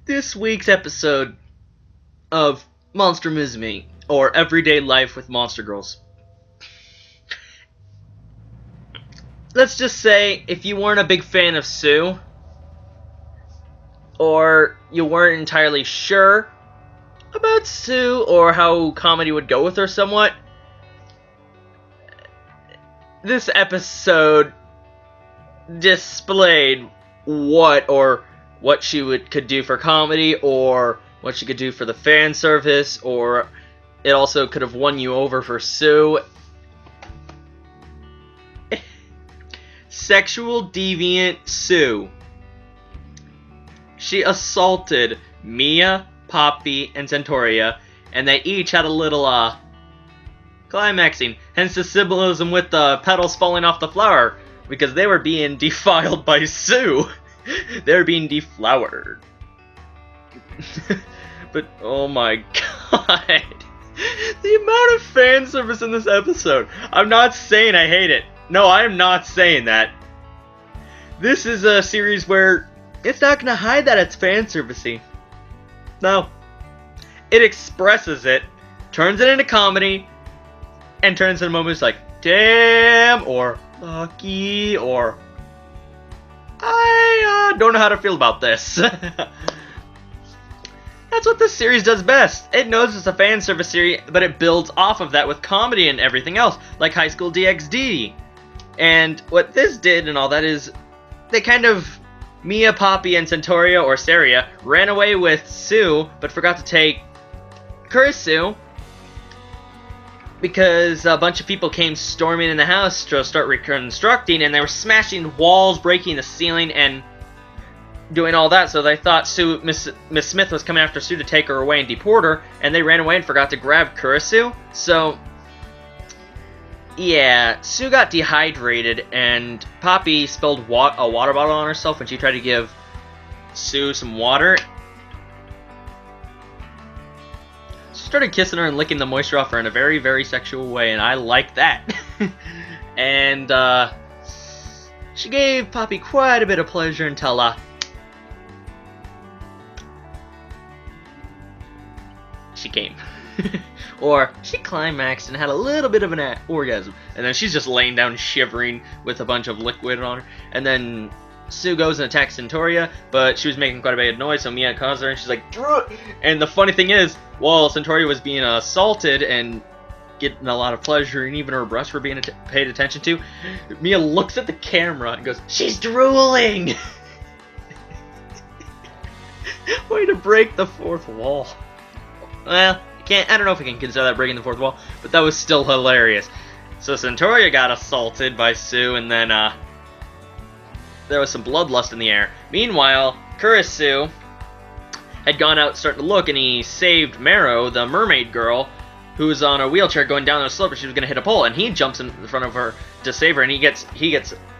this week's episode of Monster Musume, or Everyday Life with Monster Girls. Let's just say, if you weren't a big fan of Sue, or you weren't entirely sure about Sue, or how comedy would go with her somewhat, this episode displayed what she could do for comedy, or what she could do for the fan service, or it also could have won you over for Sue. Sexual deviant Sue. She assaulted Mia, Poppy, and Centauria, and they each had a little, climaxing. Hence the symbolism with the petals falling off the flower, because they were being defiled by Sue. They were being deflowered. But, oh my god. The amount of fan service in this episode. I'm not saying I hate it. No, I am not saying that. This is a series where it's not gonna hide that it's fan servicey. No. It expresses it, turns it into comedy, and turns into moments like, damn, or lucky, or I don't know how to feel about this. That's what this series does best. It knows it's a fan service series, but it builds off of that with comedy and everything else, like High School DxD. And what this did and all that is, they kind of, Mia, Poppy, and Centauria, or Saria, ran away with Sue, but forgot to take Kurusu, because a bunch of people came storming in the house to start reconstructing, and they were smashing walls, breaking the ceiling, and doing all that, so they thought Miss Smith was coming after Sue to take her away and deport her, and they ran away and forgot to grab Kurusu. So, yeah, Sue got dehydrated, and Poppy spilled a water bottle on herself when she tried to give Sue some water. She started kissing her and licking the moisture off her in a very, very sexual way, and I like that. And, she gave Poppy quite a bit of pleasure until, she came. Or she climaxed and had a little bit of an orgasm, and then she's just laying down shivering with a bunch of liquid on her, and then Sue goes and attacks Centauria, but she was making quite a bit of noise, so Mia calls her and she's like, "Druh!" And the funny thing is, while Centauria was being assaulted and getting a lot of pleasure, and even her breasts were being paid attention to, Mia looks at the camera and goes, "She's drooling!" Way to break the fourth wall. Well, I don't know if we can consider that breaking the fourth wall, but that was still hilarious. So Centauria got assaulted by Sue, and then there was some bloodlust in the air. Meanwhile, Kurusu had gone out starting to look, and he saved Mero, the mermaid girl, who was on a wheelchair going down a slope, and she was going to hit a pole, and he jumps in front of her to save her, and he gets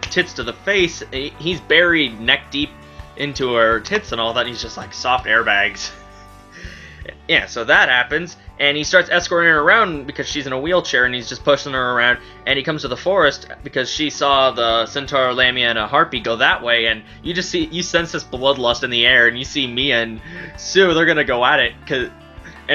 tits to the face. He's buried neck deep into her tits and all that, and he's just like soft airbags. Yeah, so that happens, and he starts escorting her around because she's in a wheelchair, and he's just pushing her around, and he comes to the forest because she saw the centaur, Lamia, and a harpy go that way, and you sense this bloodlust in the air, and you see Mia and Sue, they're gonna go at it, and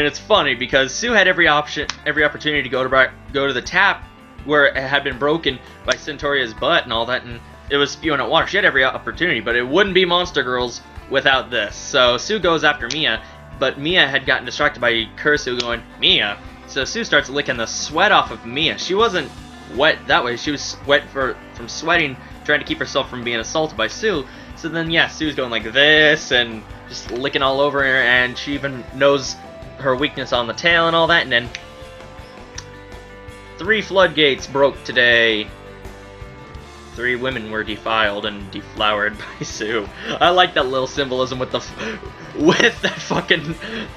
it's funny because Sue had every opportunity to go to the tap where it had been broken by Centauria's butt and all that, and it was spewing out water. She had every opportunity, but it wouldn't be Monster Girls without this. So Sue goes after Mia, but Mia had gotten distracted by Kurusu going, "Mia." So Sue starts licking the sweat off of Mia. She wasn't wet that way. She was wet from sweating, trying to keep herself from being assaulted by Sue. So then, yeah, Sue's going like this and just licking all over her, and she even knows her weakness on the tail and all that. And then 3 floodgates broke today. 3 women were defiled and deflowered by Sue. I like that little symbolism with that fucking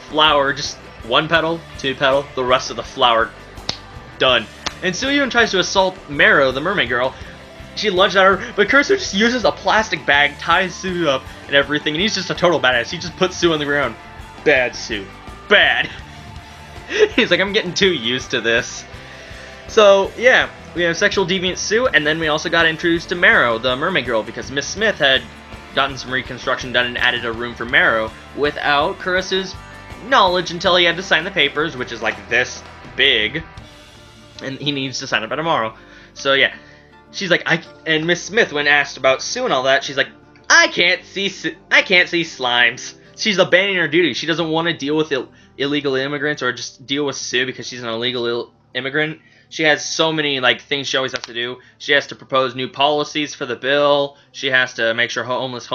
flower. Just 1 petal, 2 petal, the rest of the flower. Done. And Sue even tries to assault Mero, the mermaid girl. She lunged at her, but Kurusu just uses a plastic bag, ties Sue up and everything, and he's just a total badass. He just puts Sue on the ground. Bad Sue. Bad. He's like, I'm getting too used to this. So, yeah. We have sexual deviant Sue, and then we also got introduced to Mero, the mermaid girl, because Miss Smith had gotten some reconstruction done and added a room for Mero without Kurusu's knowledge until he had to sign the papers, which is like this big, and he needs to sign it by tomorrow. So yeah, she's like, and Miss Smith, when asked about Sue and all that, she's like, I can't see slimes. She's abandoning her duty. She doesn't want to deal with illegal immigrants or just deal with Sue because she's an illegal immigrant. She has so many like things she always has to do. She has to propose new policies for the bill. She has to make sure homeless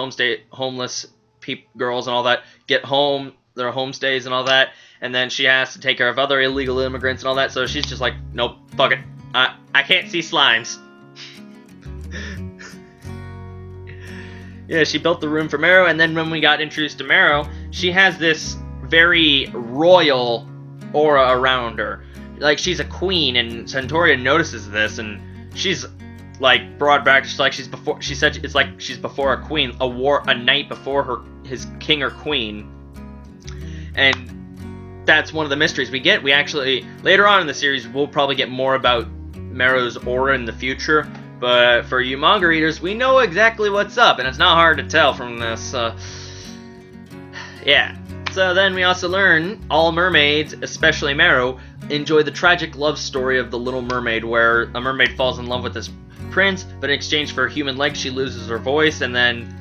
girls and all that get home, their homestays and all that. And then she has to take care of other illegal immigrants and all that. So she's just like, nope, fuck it. I can't see slimes. Yeah, she built the room for Mero, and then when we got introduced to Mero, she has this very royal aura around her. Like, she's a queen, and Centauria notices this, and she's, like, brought back, she said it's like she's before a queen, a knight before his king or queen. And that's one of the mysteries we get. We actually, later on in the series, we'll probably get more about Mero's aura in the future. But for you manga readers, we know exactly what's up, and it's not hard to tell from this. Yeah. So then we also learn all mermaids, especially Mero, enjoy the tragic love story of the Little Mermaid, where a mermaid falls in love with this prince, but in exchange for human legs, she loses her voice, and then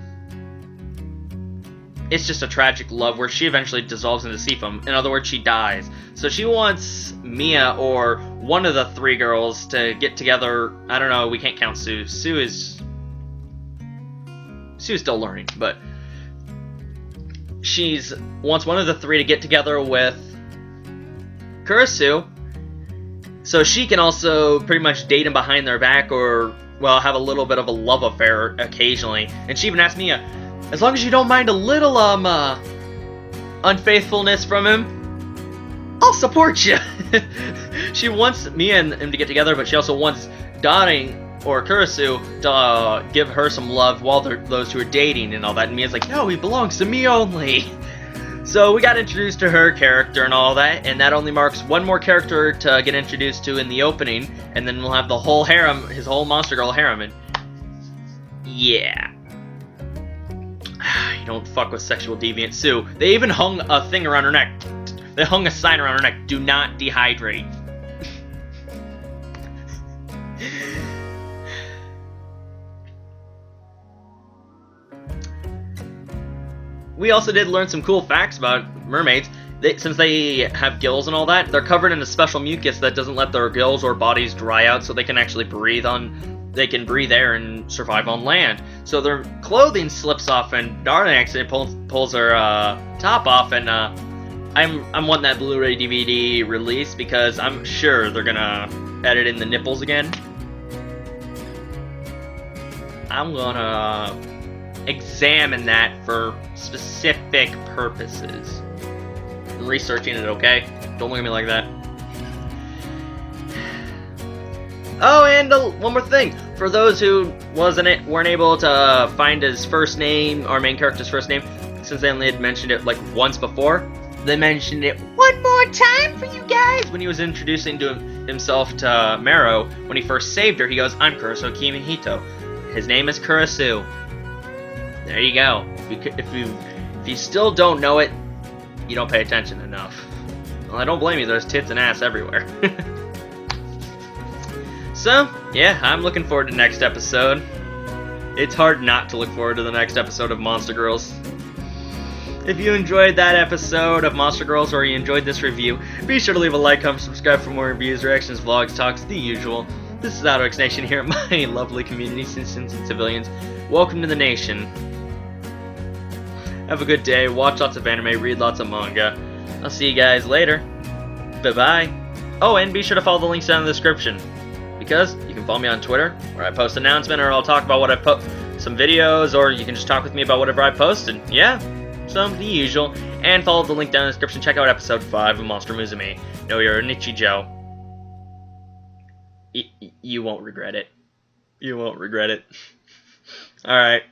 it's just a tragic love where she eventually dissolves into sea foam. In other words, she dies. So she wants Mia or one of the three girls to get together. I don't know, we can't count Sue. Sue's still learning, but wants one of the three to get together with Kurusu, so she can also pretty much date him behind their back, or, well, have a little bit of a love affair occasionally. And she even asked Mia, as long as you don't mind a little, unfaithfulness from him, I'll support you. She wants Mia and him to get together, but she also wants Daring, or Kurusu, to give her some love while those two are dating and all that. And Mia's like, no, he belongs to me only. So we got introduced to her character and all that, and that only marks one more character to get introduced to in the opening, and then we'll have the whole harem, his whole Monster Girl harem, and yeah. You don't fuck with sexual deviant Sue. They even hung a thing around her neck. They hung a sign around her neck, do not dehydrate. We also did learn some cool facts about mermaids. Since they have gills and all that, they're covered in a special mucus that doesn't let their gills or bodies dry out, so they can actually breathe air and survive on land. So their clothing slips off, and Darling actually pulls her top off, and I'm wanting that Blu-ray DVD release because I'm sure they're gonna edit in the nipples again. I'm gonna examine that for specific purposes. I'm researching it, okay? Don't look at me like that. Oh, and one more thing. For those who weren't able to find his first name, our main character's first name, since they only had mentioned it like once before, they mentioned it one more time for you guys when he was introducing himself to Mero. When he first saved her, he goes, I'm Kurusu Kimihito. His name is Kurusu. There you go. If you still don't know it, you don't pay attention enough. Well, I don't blame you. There's tits and ass everywhere. So, yeah, I'm looking forward to the next episode. It's hard not to look forward to the next episode of Monster Girls. If you enjoyed that episode of Monster Girls, or you enjoyed this review, be sure to leave a like, comment, subscribe for more reviews, reactions, vlogs, talks, the usual. This is AutoX Nation here at my lovely community, citizens and civilians. Welcome to the nation. Have a good day, watch lots of anime, read lots of manga. I'll see you guys later. Bye-bye. Oh, and be sure to follow the links down in the description, because you can follow me on Twitter, where I post announcements, or I'll talk about what I some videos, or you can just talk with me about whatever I posted. Yeah, so the usual. And follow the link down in the description. Check out episode 5 of Monster Musume. No, Iru Nichijou. You won't regret it. You won't regret it. Alright.